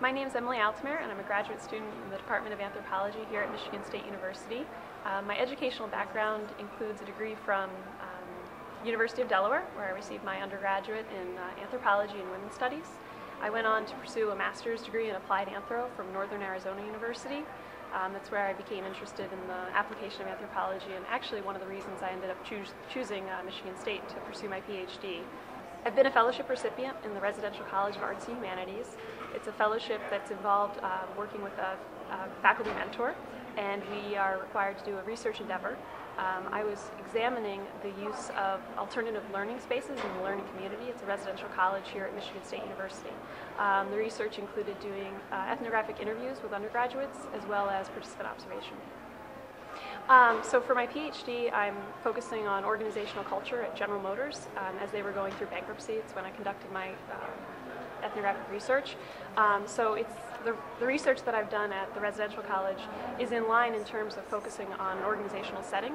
My name is Emily Altimare, and I'm a graduate student in the Department of Anthropology here at Michigan State University. My educational background includes a degree from University of Delaware, where I received my undergraduate in Anthropology and Women's Studies. I went on to pursue a master's degree in Applied Anthro from Northern Arizona University. That's where I became interested in the application of anthropology, and actually one of the reasons I ended up choosing Michigan State to pursue my PhD. I've been a fellowship recipient in the Residential College of Arts and Humanities. It's a fellowship that's involved working with a faculty mentor, and we are required to do a research endeavor. I was examining the use of alternative learning spaces in the learning community. It's a residential college here at Michigan State University. The research included doing ethnographic interviews with undergraduates as well as participant observation. So for my PhD, I'm focusing on organizational culture at General Motors as they were going through bankruptcy. It's when I conducted my ethnographic research. So it's the research that I've done at the residential college is in line in terms of focusing on an organizational setting.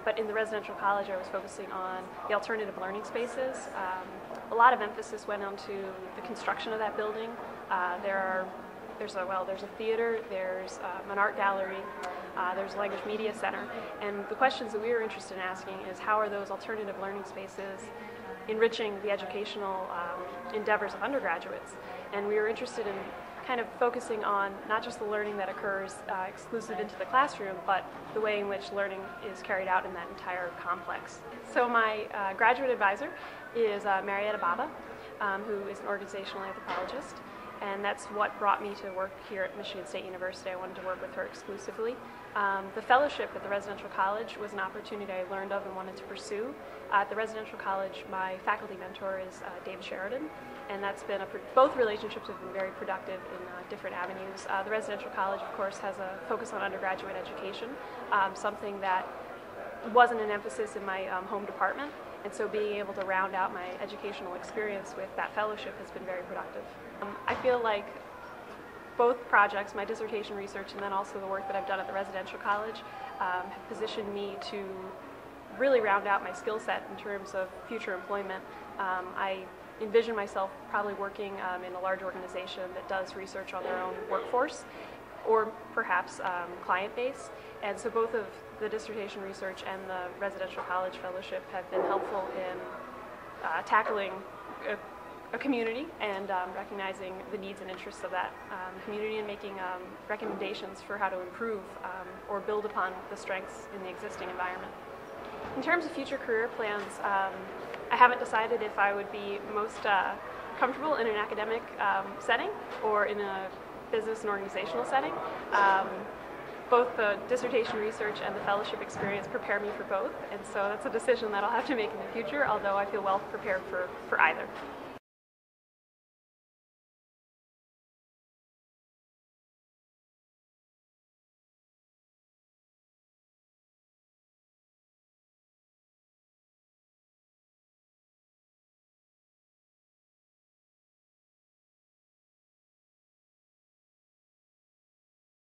But in the residential college, I was focusing on the alternative learning spaces. A lot of emphasis went onto the construction of that building. There's a theater, there's an art gallery, there's a language media center, and the questions that we were interested in asking is how are those alternative learning spaces enriching the educational endeavors of undergraduates. And we were interested in kind of focusing on not just the learning that occurs exclusive into the classroom, but the way in which learning is carried out in that entire complex. So my graduate advisor is Marietta Baba, who is an organizational anthropologist. And that's what brought me to work here at Michigan State University. I wanted to work with her exclusively. The fellowship at the residential college was an opportunity I learned of and wanted to pursue. At the residential college, my faculty mentor is David Sheridan, and that's been both relationships have been very productive in different avenues. The residential college, of course, has a focus on undergraduate education, something that wasn't an emphasis in my home department. And so being able to round out my educational experience with that fellowship has been very productive. I feel like both projects, my dissertation research and then also the work that I've done at the residential college, have positioned me to really round out my skill set in terms of future employment. I envision myself probably working in a large organization that does research on their own workforce or perhaps client base. And so both of the dissertation research and the residential college fellowship have been helpful in tackling a community and recognizing the needs and interests of that community and making recommendations for how to improve or build upon the strengths in the existing environment. In terms of future career plans, I haven't decided if I would be most comfortable in an academic setting or in a business and organizational setting. Both the dissertation research and the fellowship experience prepare me for both, and so that's a decision that I'll have to make in the future, although I feel well prepared for either.